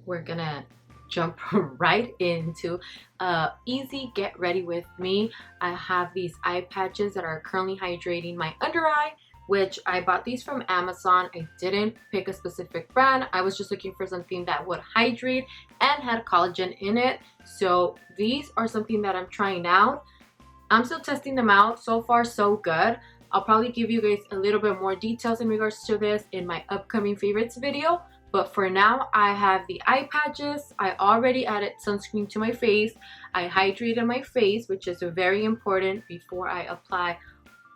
we're gonna jump right into easy get ready with me. I have these eye patches that are currently hydrating my under eye, which I bought these from Amazon. I didn't pick a specific brand. I was just looking for something that would hydrate and had collagen in it. So these are something that I'm trying out. I'm still testing them out. So far so good. I'll probably give you guys a little bit more details in regards to this in my upcoming favorites video. But for now, I have the eye patches. I already added sunscreen to my face. I hydrated my face, which is very important before I apply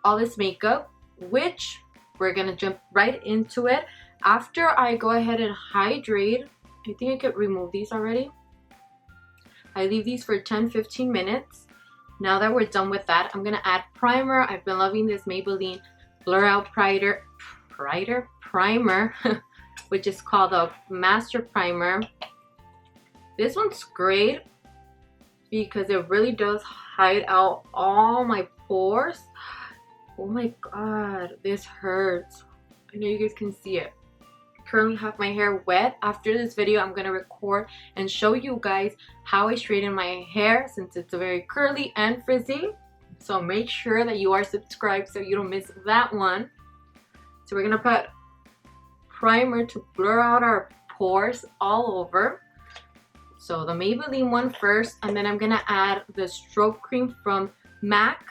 all this makeup, which we're gonna jump right into it. After I go ahead and hydrate, I think I could remove these already. I leave these for 10-15 minutes. Now that we're done with that, I'm gonna add primer. I've been loving this Maybelline Blur Out Primer, which is called a Master Primer. This one's great because it really does hide out all my pores. Oh my god, this hurts. I know you guys can see it. I currently have my hair wet. After this video, I'm gonna record and show you guys how I straighten my hair since it's very curly and frizzy. So make sure that you are subscribed so you don't miss that one. So we're gonna put primer to blur out our pores all over. So the Maybelline one first, and then I'm gonna add the stroke cream from MAC.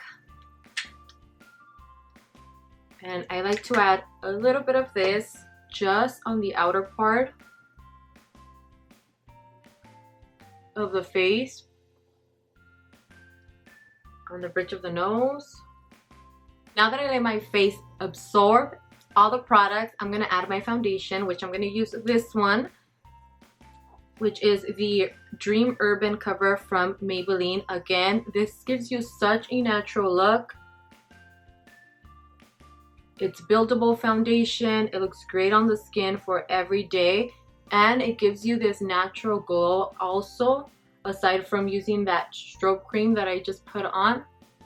And I like to add a little bit of this just on the outer part of the face, on the bridge of the nose. Now that I let my face absorb all the products, I'm gonna add my foundation, which I'm gonna use this one, which is the Dream Urban cover from Maybelline. Again, this gives you such a natural look. It's buildable foundation. It looks great on the skin for every day, and it gives you this natural glow also, aside from using that stroke cream that I just put on.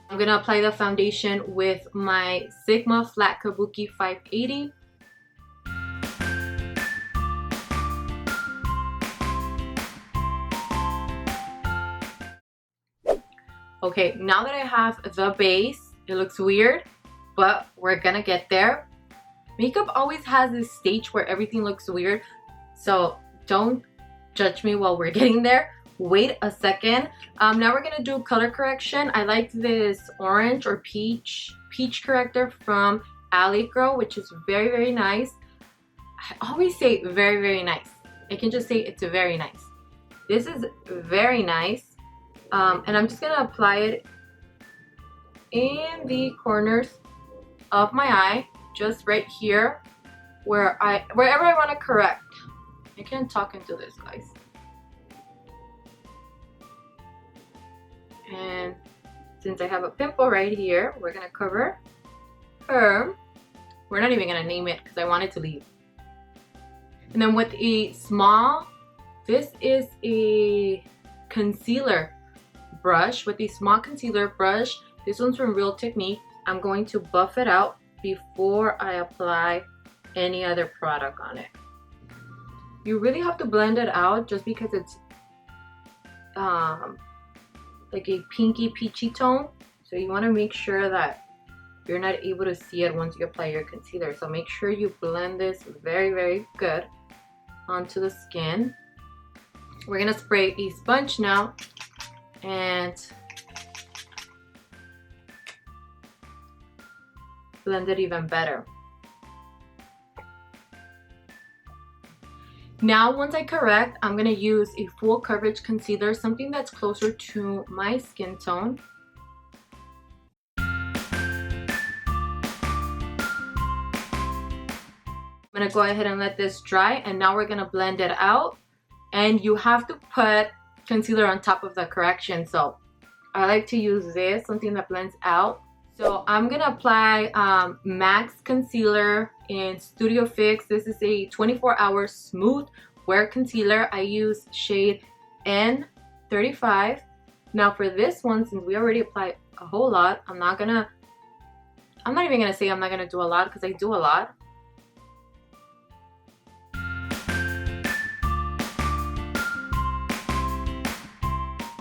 I'm gonna apply the foundation with my Sigma Flat Kabuki 580. Okay, now that I have the base, it looks weird, but we're gonna get there. Makeup always has this stage where everything looks weird, so don't judge me while we're getting there. Wait a second. Now we're gonna do color correction. I like this orange or peach corrector from Eyeshadow, which is very, very nice. I always say very, very nice. I can just say it's very nice. This is very nice. And I'm just gonna apply it in the corners of my eye, just right here, wherever I want to correct. I can't talk into this, guys. And since I have a pimple right here, we're gonna cover her. We're not even gonna name it because I want it to leave. And then with a small, this is a concealer brush. With a small concealer brush, this one's from Real Technique, I'm going to buff it out before I apply any other product on it. You really have to blend it out just because it's like a pinky peachy tone, so you want to make sure that you're not able to see it once you apply your concealer. So make sure you blend this very, very good onto the skin. We're gonna spray a sponge now and blend it even better. Now once I correct, I'm gonna use a full coverage concealer, something that's closer to my skin tone. I'm gonna go ahead and let this dry, and now we're gonna blend it out. And you have to put concealer on top of the correction, so I like to use this, something that blends out. So I'm gonna apply MAC's concealer in Studio Fix. This is a 24-hour smooth wear concealer. I use shade N35. Now for this one, since we already applied a whole lot, I'm not even gonna say I'm not gonna do a lot, because I do a lot.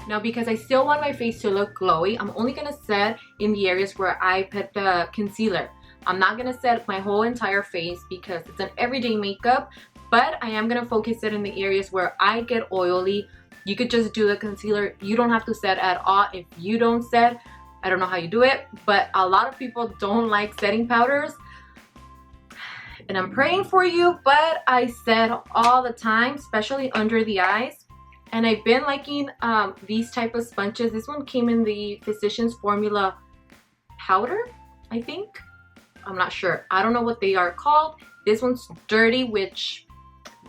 Now, because I still want my face to look glowy, I'm only gonna set in the areas where I put the concealer. I'm not gonna set my whole entire face because it's an everyday makeup, but I am gonna focus it in the areas where I get oily. You could just do the concealer. You don't have to set at all. If you don't set, I don't know how you do it, but a lot of people don't like setting powders. And I'm praying for you, but I set all the time, especially under the eyes. And I've been liking these type of sponges. This one came in the Physicians Formula powder, I think. I'm not sure. I don't know what they are called. This one's dirty, which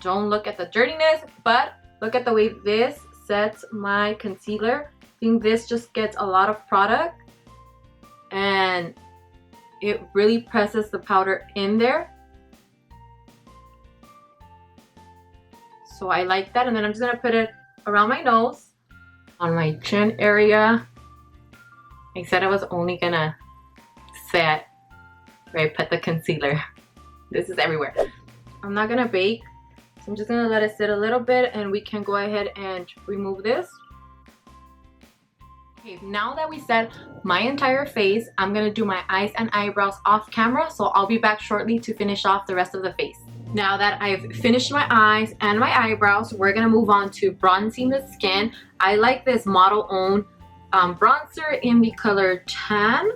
don't look at the dirtiness, but look at the way this sets my concealer. I think this just gets a lot of product and it really presses the powder in there. So I like that. And then I'm just gonna put it around my nose, on my chin area. I said I was only gonna set where I put the concealer. This is everywhere. I'm not gonna bake, so I'm just gonna let it sit a little bit and we can go ahead and remove this. Okay, now that we set my entire face, I'm gonna do my eyes and eyebrows off camera, so I'll be back shortly to finish off the rest of the face. Now that I've finished my eyes and my eyebrows, we're gonna move on to bronzing the skin. I like this Model Own bronzer in the color Tan,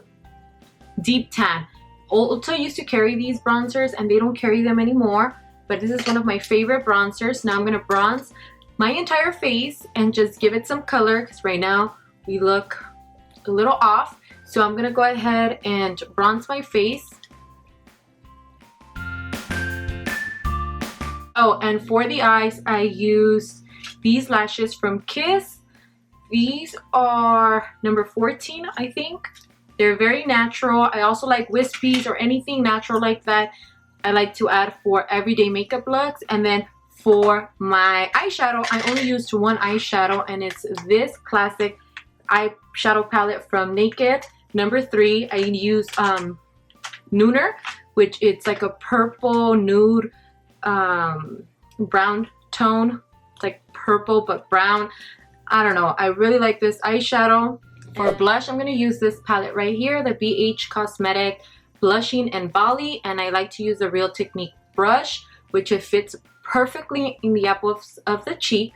Deep Tan. Ulta used to carry these bronzers and they don't carry them anymore, but this is one of my favorite bronzers. Now I'm gonna bronze my entire face and just give it some color because right now we look a little off. So I'm gonna go ahead and bronze my face. Oh, and for the eyes, I used these lashes from Kiss. These are number 14, I think. They're very natural. I also like wispies or anything natural like that. I like to add for everyday makeup looks. And then for my eyeshadow, I only used one eyeshadow, and it's this classic eyeshadow palette from Naked, number 3. I use Nooner, which it's like a purple nude brown tone. It's like purple but brown. I don't know. I really like this eyeshadow. For blush, I'm going to use this palette right here, the BH Cosmetic Blushing in Bali, and I like to use the Real Technique brush, which it fits perfectly in the apples of the cheek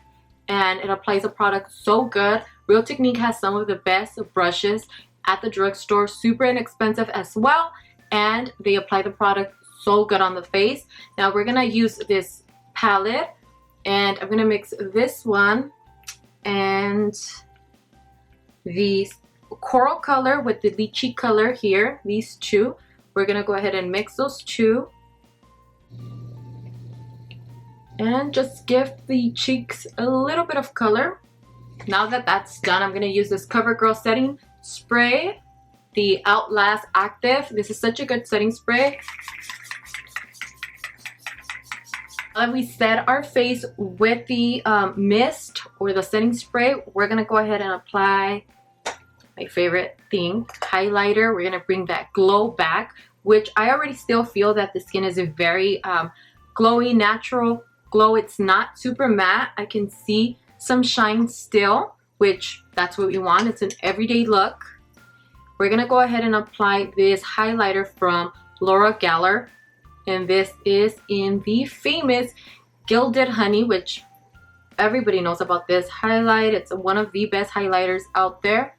and it applies the product so good. Real Technique has some of the best brushes at the drugstore, super inexpensive as well, and they apply the product so good on the face. Now we're gonna use this palette and I'm gonna mix this one and the coral color with the lychee color here, these two. We're gonna go ahead and mix those two and just give the cheeks a little bit of color. Now that that's done, I'm gonna use this CoverGirl setting spray, the Outlast Active. This is such a good setting spray. Now that we set our face with the mist or the setting spray, we're gonna go ahead and apply my favorite thing, highlighter. We're gonna bring that glow back, which I already still feel that the skin is a very glowy, natural glow. It's not super matte. I can see some shine still, which that's what we want. It's an everyday look. We're gonna go ahead and apply this highlighter from Laura Geller, and this is in the famous Gilded Honey, which everybody knows about this highlight. It's one of the best highlighters out there.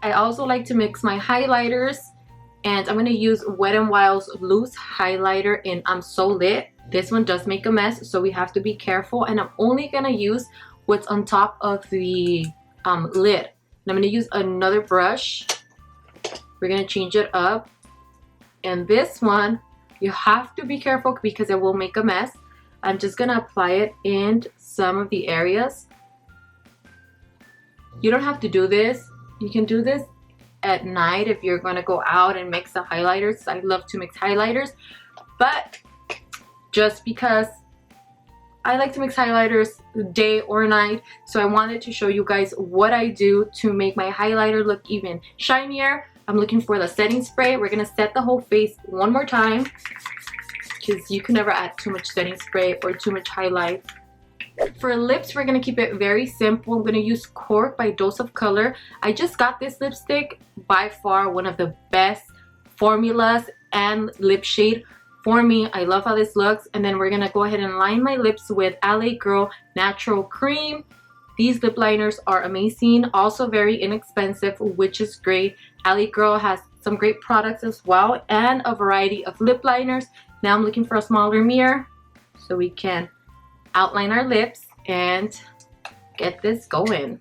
I also like to mix my highlighters, and I'm going to use Wet n Wild's loose highlighter in I'm So Lit. This one does make a mess, so we have to be careful, and I'm only going to use what's on top of the lid. And I'm going to use another brush. We're going to change it up, and this one you have to be careful because it will make a mess. I'm just going to apply it in some of the areas. You don't have to do this. You can do this at night if you're going to go out and mix the highlighters. I love to mix highlighters, but just because I like to mix highlighters day or night, so I wanted to show you guys what I do to make my highlighter look even shinier. I'm looking for the setting spray. We're going to set the whole face one more time. because you can never add too much setting spray or too much highlight. For lips, we're going to keep it very simple. I'm going to use Cork by Dose of Color. I just got this lipstick, by far one of the best formulas and lip shade for me. I love how this looks. And then we're going to go ahead and line my lips with LA Girl Natural Cream. These lip liners are amazing, also very inexpensive, which is great. LA Girl has some great products as well and a variety of lip liners. Now I'm looking for a smaller mirror so we can outline our lips and get this going.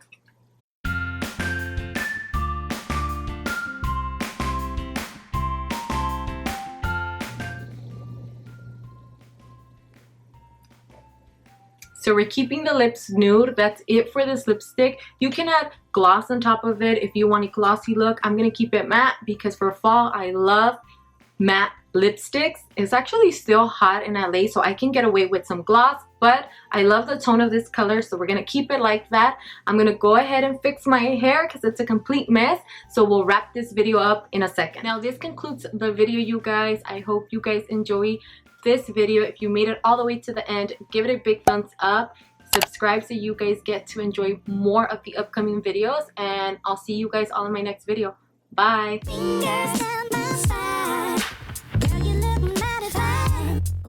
So we're keeping the lips nude. That's it for this lipstick. You can add gloss on top of it if you want a glossy look. I'm going to keep it matte because for fall I love matte lipsticks. It's actually still hot in LA, so I can get away with some gloss, but I love the tone of this color, so we're going to keep it like that. I'm going to go ahead and fix my hair because it's a complete mess, so we'll wrap this video up in a second. Now this concludes the video, you guys. I hope you guys enjoy this video. If you made it all the way to the end, give it a big thumbs up, subscribe so you guys get to enjoy more of the upcoming videos, and I'll see you guys all in my next video. Bye.